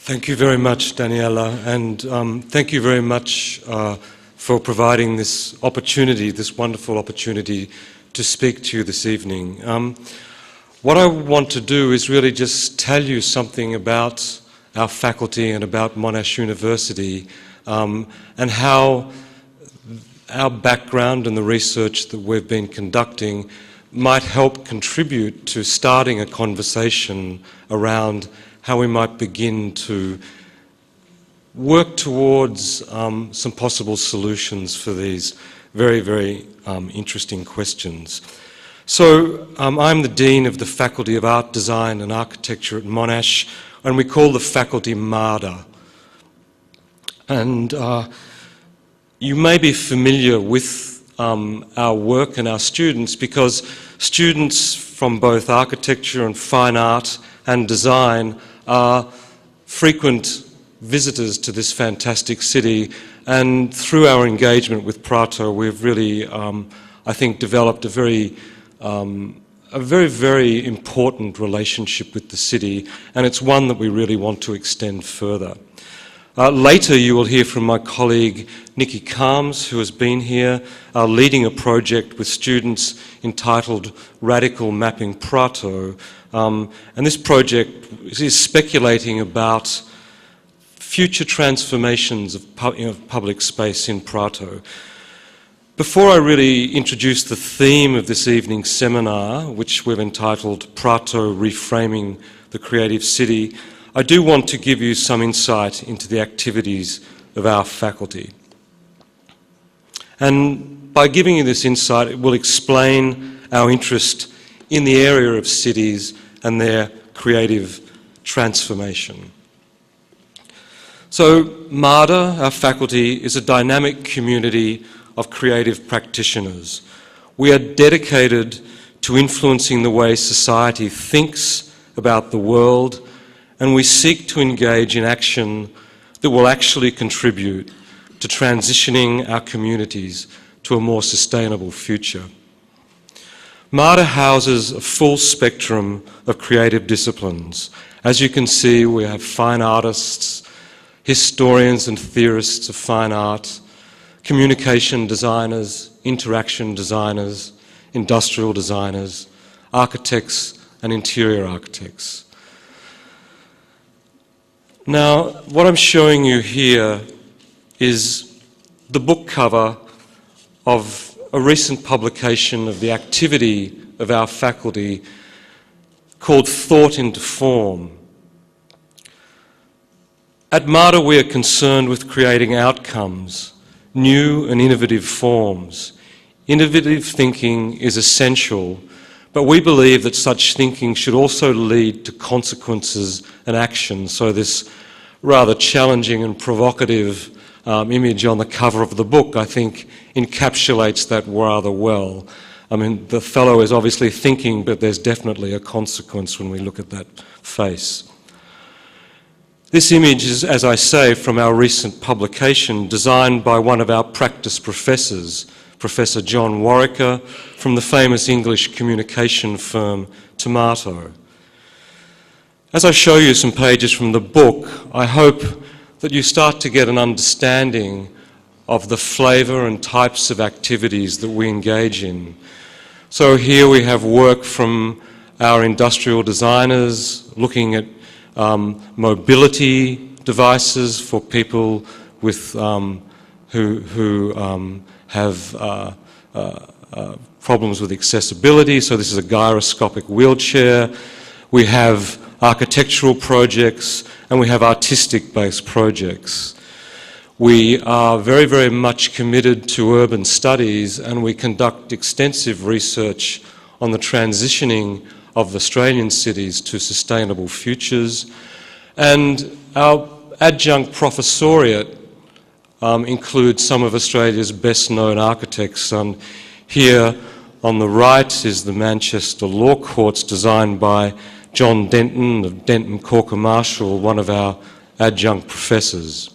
Thank you very much, Daniela, and thank you very much for providing this opportunity, this wonderful opportunity to speak to you this evening. What I want to do is really just tell you something about our faculty and about Monash University and how our background and the research that we've been conducting might help contribute to starting a conversation around how we might begin to work towards some possible solutions for these very, very interesting questions. So I'm the Dean of the Faculty of Art, Design and Architecture at Monash, and we call the faculty MARDA. And you may be familiar with our work and our students because students from both architecture and fine art and design are frequent visitors to this fantastic city, and through our engagement with Prato we've really, I think, developed a very, very important relationship with the city, and it's one that we really want to extend further. Later you will hear from my colleague Nikki Calms, who has been here leading a project with students entitled Radical Mapping Prato, and this project is speculating about future transformations of public space in Prato. Before I really introduce the theme of this evening's seminar, which we've entitled Prato Reframing the Creative City, I do want to give you some insight into the activities of our faculty. And by giving you this insight, it will explain our interest in the area of cities and their creative transformation. So MARDA, our faculty, is a dynamic community of creative practitioners. We are dedicated to influencing the way society thinks about the world, and we seek to engage in action that will actually contribute to transitioning our communities to a more sustainable future. MARDA houses a full spectrum of creative disciplines. As you can see, we have fine artists, historians and theorists of fine art, communication designers, interaction designers, industrial designers, architects and interior architects. Now, what I'm showing you here is the book cover of a recent publication of the activity of our faculty called Thought into Form. At MARDA, we are concerned with creating outcomes, new and innovative forms. Innovative thinking is essential, but we believe that such thinking should also lead to consequences and action. So this rather challenging and provocative image on the cover of the book, I think, encapsulates that rather well. I mean, the fellow is obviously thinking, but there's definitely a consequence when we look at that face. This image is, as I say, from our recent publication, designed by one of our practice professors, Professor John Warwicker, from the famous English communication firm Tomato. As I show you some pages from the book, I hope that you start to get an understanding of the flavour and types of activities that we engage in. So here we have work from our industrial designers looking at mobility devices for people with who have problems with accessibility. So this is a gyroscopic wheelchair. We have architectural projects and we have artistic-based projects. We are very, very much committed to urban studies, and we conduct extensive research on the transitioning of Australian cities to sustainable futures. And our adjunct professoriate includes some of Australia's best-known architects. And here on the right is the Manchester Law Courts, designed by John Denton of Denton Corker Marshall, one of our adjunct professors.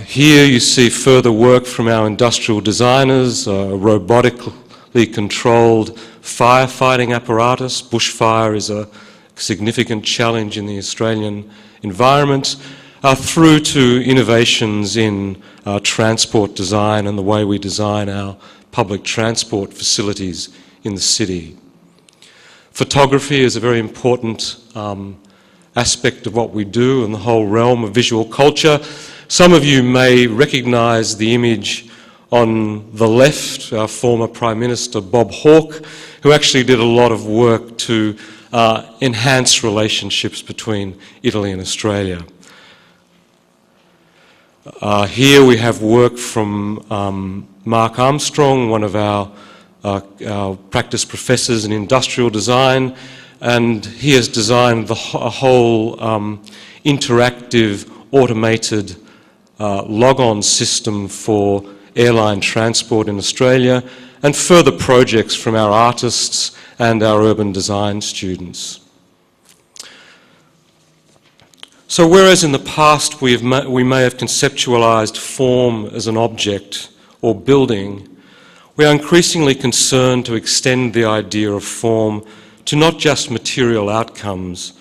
Here you see further work from our industrial designers, robotically controlled firefighting apparatus. Bushfire is significant challenge in the Australian environment, through to innovations in transport design and the way we design our public transport facilities in the city. Photography is a very important aspect of what we do in the whole realm of visual culture. Some of you may recognise the image on the left, our former Prime Minister Bob Hawke, who actually did a lot of work to enhance relationships between Italy and Australia. Here we have work from Mark Armstrong, one of our practice professors in industrial design, and he has designed a whole interactive, automated log-on system for airline transport in Australia, and further projects from our artists and our urban design students. So whereas in the past we may have conceptualised form as an object or building, we are increasingly concerned to extend the idea of form to not just material outcomes,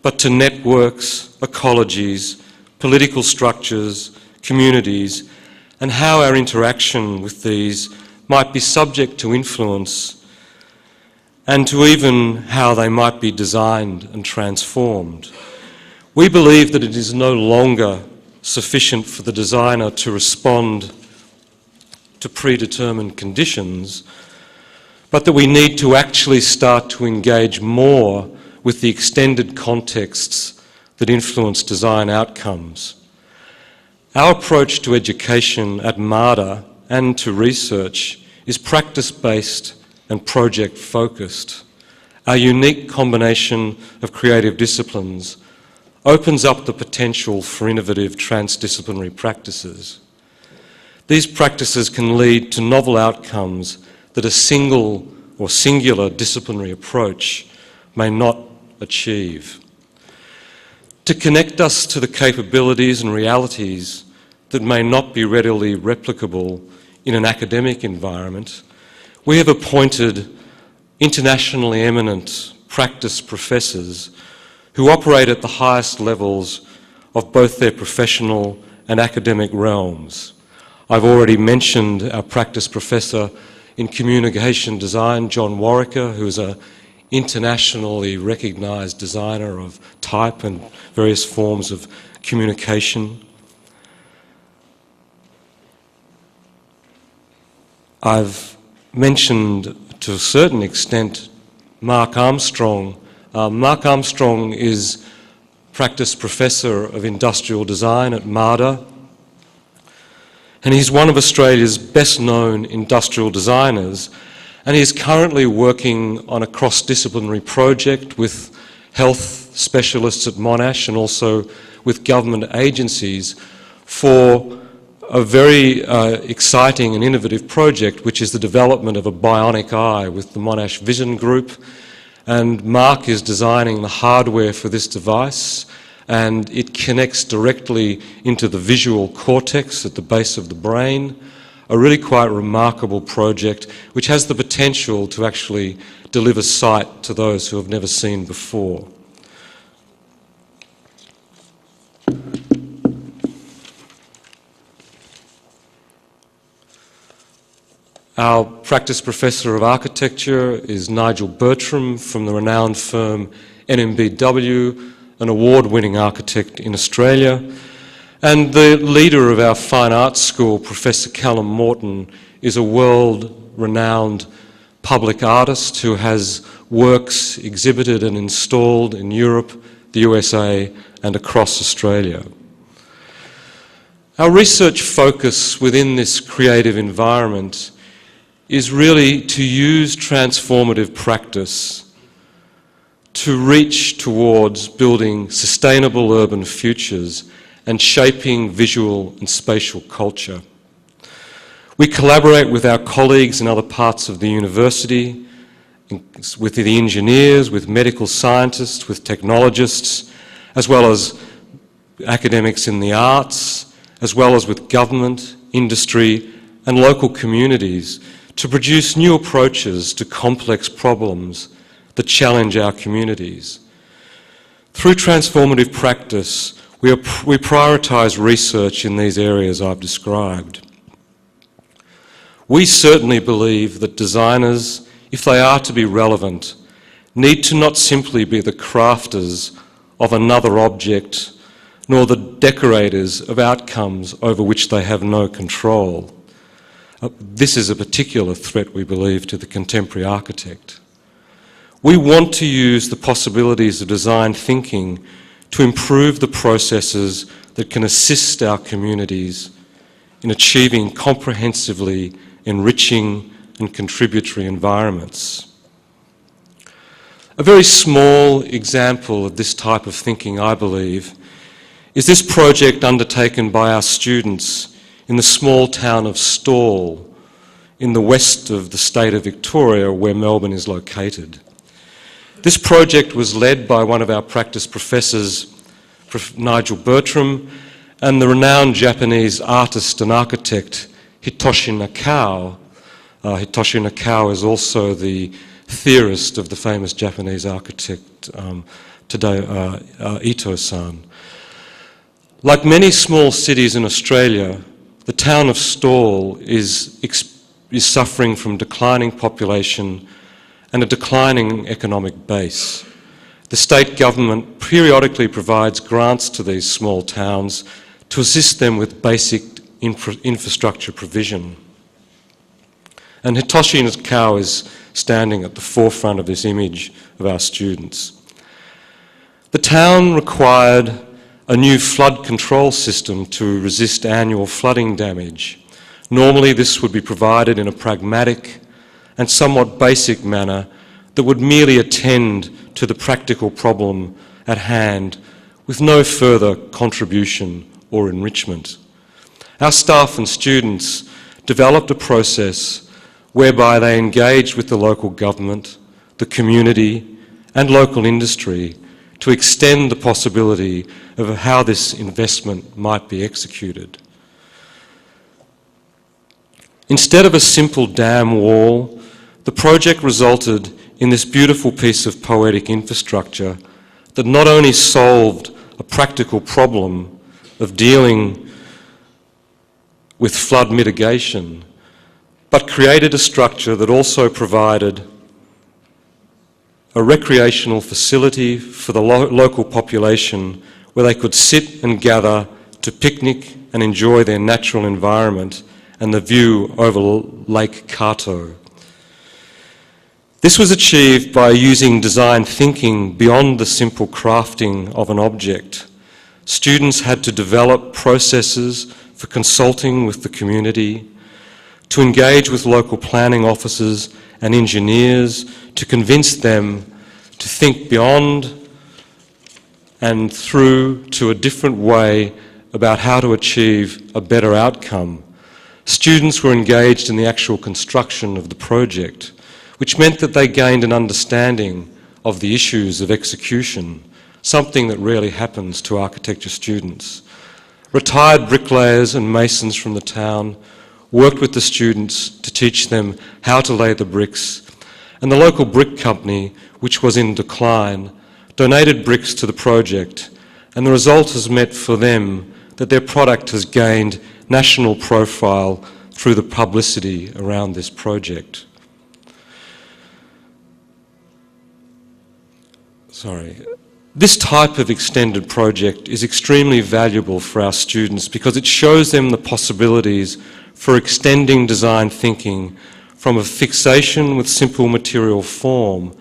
but to networks, ecologies, political structures, communities, and how our interaction with these might be subject to influence, and to even how they might be designed and transformed. We believe that it is no longer sufficient for the designer to respond to predetermined conditions, but that we need to actually start to engage more with the extended contexts that influence design outcomes. Our approach to education at MADA and to research is practice-based and project-focused. Our unique combination of creative disciplines opens up the potential for innovative transdisciplinary practices. These practices can lead to novel outcomes that a single or singular disciplinary approach may not achieve. To connect us to the capabilities and realities that may not be readily replicable in an academic environment, we have appointed internationally eminent practice professors who operate at the highest levels of both their professional and academic realms. I've already mentioned our practice professor in communication design, John Warwicker, who is an internationally recognised designer of type and various forms of communication. I've mentioned to a certain extent Mark Armstrong. Mark Armstrong is practice professor of industrial design at MADA, and he's one of Australia's best-known industrial designers, and he's currently working on a cross-disciplinary project with health specialists at Monash and also with government agencies for a very exciting and innovative project, which is the development of a bionic eye with the Monash Vision Group. And Mark is designing the hardware for this device, and it connects directly into the visual cortex at the base of the brain. A really quite remarkable project which has the potential to actually deliver sight to those who have never seen before. Our practice professor of architecture is Nigel Bertram from the renowned firm NMBW, an award-winning architect in Australia. And the leader of our fine arts school, Professor Callum Morton, is a world-renowned public artist who has works exhibited and installed in Europe, the USA, and across Australia. Our research focus within this creative environment is really to use transformative practice to reach towards building sustainable urban futures and shaping visual and spatial culture. We collaborate with our colleagues in other parts of the university, with the engineers, with medical scientists, with technologists, as well as academics in the arts, as well as with government, industry, and local communities to produce new approaches to complex problems that challenge our communities. Through transformative practice, we prioritise research in these areas I've described. We certainly believe that designers, if they are to be relevant, need to not simply be the crafters of another object, nor the decorators of outcomes over which they have no control. This is a particular threat, we believe, to the contemporary architect. We want to use the possibilities of design thinking to improve the processes that can assist our communities in achieving comprehensively enriching and contributory environments. A very small example of this type of thinking, I believe, is this project undertaken by our students in the small town of Stawell in the west of the state of Victoria, where Melbourne is located. This project was led by one of our practice professors, Prof. Nigel Bertram, and the renowned Japanese artist and architect Hitoshi Nakao. Hitoshi Nakao is also the theorist of the famous Japanese architect Ito-san. Like many small cities in Australia, the town of Stawell is suffering from declining population and a declining economic base. The state government periodically provides grants to these small towns to assist them with basic infrastructure provision. And Hitoshi Nakao is standing at the forefront of this image of our students. The town required a new flood control system to resist annual flooding damage. Normally this would be provided in a pragmatic and somewhat basic manner that would merely attend to the practical problem at hand with no further contribution or enrichment. Our staff and students developed a process whereby they engaged with the local government, the community and local industry to extend the possibility of how this investment might be executed. Instead of a simple dam wall, the project resulted in this beautiful piece of poetic infrastructure that not only solved a practical problem of dealing with flood mitigation, but created a structure that also provided a recreational facility for the local population where they could sit and gather to picnic and enjoy their natural environment and the view over Lake Kato. This was achieved by using design thinking beyond the simple crafting of an object. Students had to develop processes for consulting with the community, to engage with local planning officers and engineers to convince them to think beyond and through to a different way about how to achieve a better outcome. Students were engaged in the actual construction of the project, which meant that they gained an understanding of the issues of execution, something that rarely happens to architecture students. Retired bricklayers and masons from the town worked with the students to teach them how to lay the bricks, and the local brick company, which was in decline, donated bricks to the project, and the result has meant for them that their product has gained national profile through the publicity around this project. This type of extended project is extremely valuable for our students because it shows them the possibilities for extending design thinking from a fixation with simple material form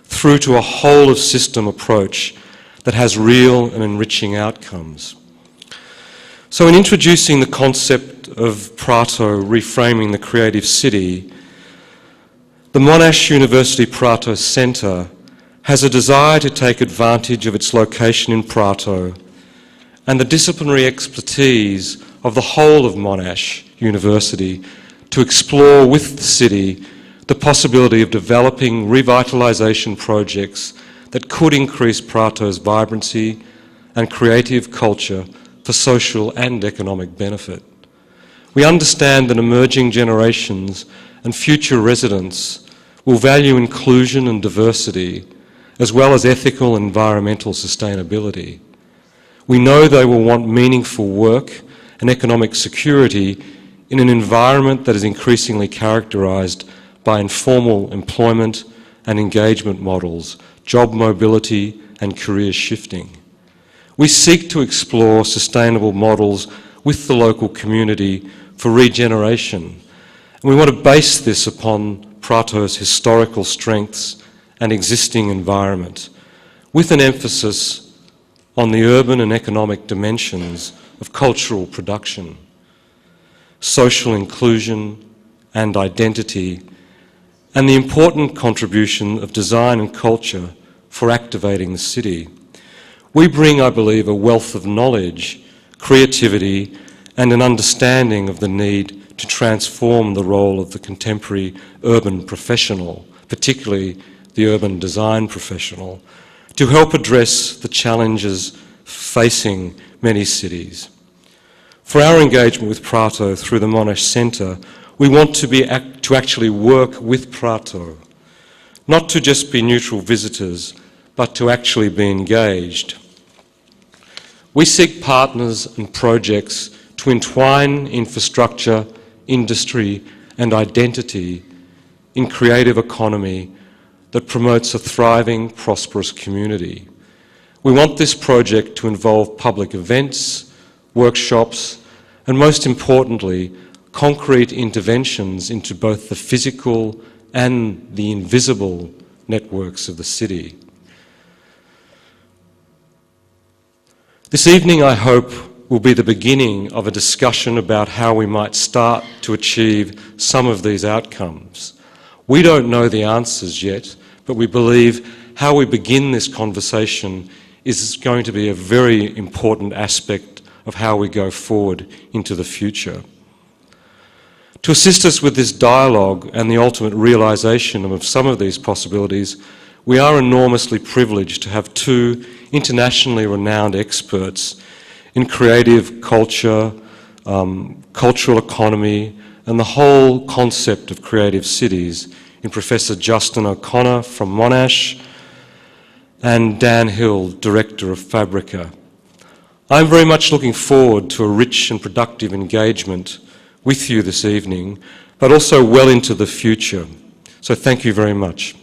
through to a whole of system approach that has real and enriching outcomes. So in introducing the concept of Prato reframing the creative city, the Monash University Prato Centre has a desire to take advantage of its location in Prato and the disciplinary expertise of the whole of Monash University to explore with the city the possibility of developing revitalisation projects that could increase Prato's vibrancy and creative culture for social and economic benefit. We understand that emerging generations and future residents will value inclusion and diversity, as well as ethical and environmental sustainability. We know they will want meaningful work and economic security in an environment that is increasingly characterised by informal employment and engagement models, job mobility and career shifting. We seek to explore sustainable models with the local community for regeneration, and we want to base this upon Prato's historical strengths and existing environment, with an emphasis on the urban and economic dimensions of cultural production, social inclusion and identity, and the important contribution of design and culture for activating the city. We bring, I believe, a wealth of knowledge, creativity, and an understanding of the need to transform the role of the contemporary urban professional, particularly the urban design professional, to help address the challenges facing many cities. For our engagement with Prato through the Monash Centre, we want to actually work with Prato, not to just be neutral visitors, but to actually be engaged. We seek partners and projects to entwine infrastructure, industry and identity in creative economy that promotes a thriving, prosperous community. We want this project to involve public events, workshops, and most importantly, concrete interventions into both the physical and the invisible networks of the city. This evening, I hope, will be the beginning of a discussion about how we might start to achieve some of these outcomes. We don't know the answers yet, but we believe how we begin this conversation is going to be a very important aspect of how we go forward into the future. To assist us with this dialogue and the ultimate realisation of some of these possibilities, we are enormously privileged to have two internationally renowned experts in creative culture, cultural economy, and the whole concept of creative cities, in Professor Justin O'Connor from Monash and Dan Hill, Director of Fabrica. I'm very much looking forward to a rich and productive engagement with you this evening, but also well into the future. So thank you very much.